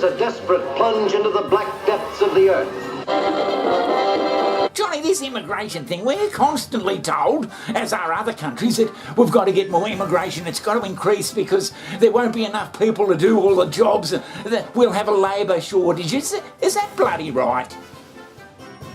a desperate plunge into the black depths of the earth. Johnny, this immigration thing, we're constantly told, as are other countries, that we've got to get more immigration. It's got to increase because there won't be enough people to do all the jobs. That we'll have a labour shortage. Is that bloody right?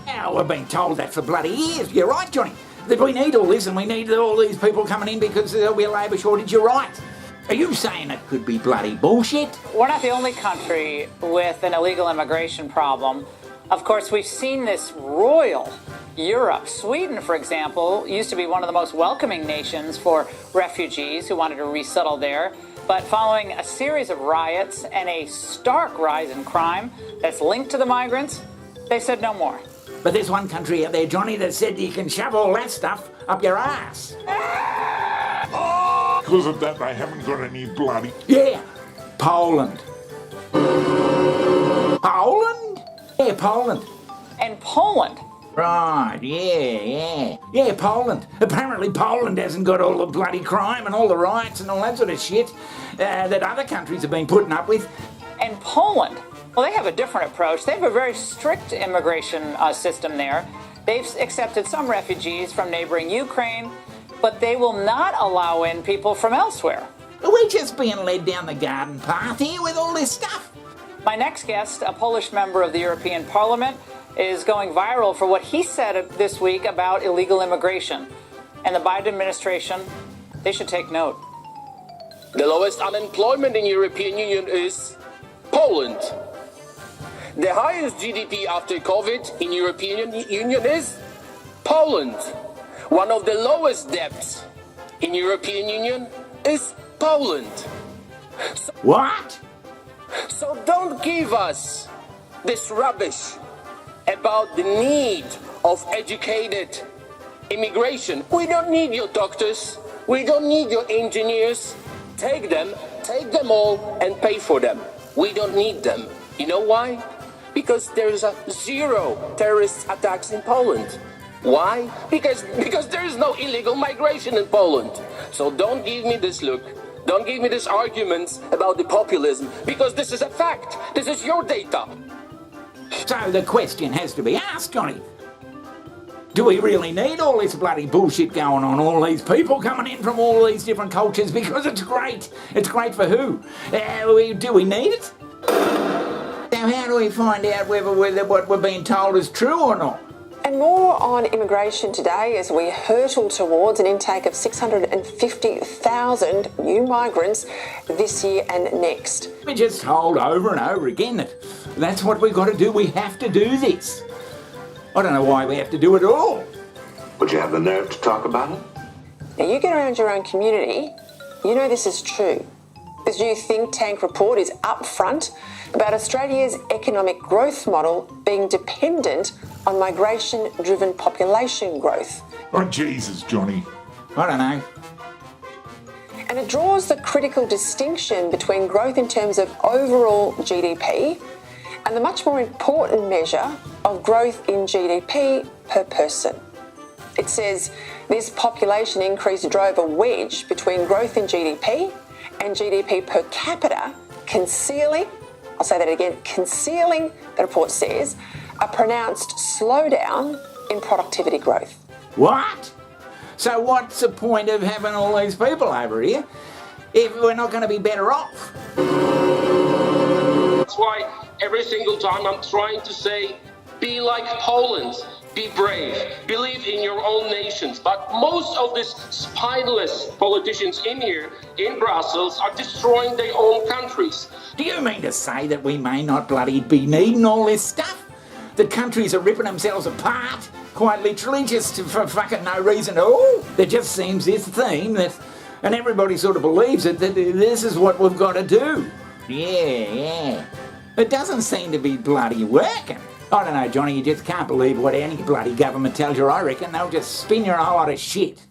Now, we've been told that for bloody years. You're right, Johnny. That we need all this and we need all these people coming in because there'll be a labour shortage. You're right. Are you saying it could be bloody bullshit? We're not the only country with an illegal immigration problem. Of course, we've seen this roil Europe. Sweden, for example, used to be one of the most welcoming nations for refugees who wanted to resettle there. But following a series of riots and a stark rise in crime that's linked to the migrants, they said no more. But there's one country out there, Johnny, that said you can shove all that stuff up your ass. Because of that, I haven't got any bloody... Yeah, Poland. Poland? Yeah, Poland. And Poland. Right, yeah, Poland. Apparently Poland hasn't got all the bloody crime and all the riots and all that sort of shit that other countries have been putting up with. And Poland, well, they have a different approach. They have a very strict immigration system there. They've accepted some refugees from neighboring Ukraine, but they will not allow in people from elsewhere. Are we just being led down the garden path here with all this stuff? My next guest, a Polish member of the European Parliament, is going viral for what he said this week about illegal immigration. And the Biden administration, they should take note. The lowest unemployment in European Union is Poland. The highest GDP after COVID in European Union is Poland. One of the lowest debts in European Union is Poland. What? So don't give us this rubbish about the need of educated immigration. We don't need your doctors. We don't need your engineers. Take them all and pay for them. We don't need them. You know why? Because there is zero terrorist attacks in Poland. Why? Because there is no illegal migration in Poland. So don't give me this look. Don't give me these arguments about the populism, because this is a fact. This is your data. So the question has to be asked, Johnny. Do we really need all this bloody bullshit going on? All these people coming in from all these different cultures because it's great. It's great for who? Do we need it? Now how do we find out whether what we're being told is true or not? And more on immigration today as we hurtle towards an intake of 650,000 new migrants this year and next. We just told over and over again that that's what we've got to do. We have to do this. I don't know why we have to do it at all. Would you have the nerve to talk about it? Now you get around your own community, you know this is true. This new think tank report is upfront about Australia's economic growth model being dependent on migration-driven population growth. Oh, Jesus, Johnny. I don't know. And it draws the critical distinction between growth in terms of overall GDP and the much more important measure of growth in GDP per person. It says this population increase drove a wedge between growth in GDP and GDP per capita, concealing, I'll say that again, concealing, the report says, a pronounced slowdown in productivity growth. What? So what's the point of having all these people over here if we're not going to be better off? That's why every single time I'm trying to say, be like Poland, be brave, believe in your own nations. But most of these spineless politicians in here, in Brussels, are destroying their own countries. Do you mean to say that we may not bloody be needing all this stuff? That countries are ripping themselves apart, quite literally, just for fucking no reason at all? There just seems this theme that, and everybody sort of believes it, that this is what we've got to do. Yeah. It doesn't seem to be bloody working. I don't know, Johnny, you just can't believe what any bloody government tells you, I reckon. They'll just spin you a whole lot of shit.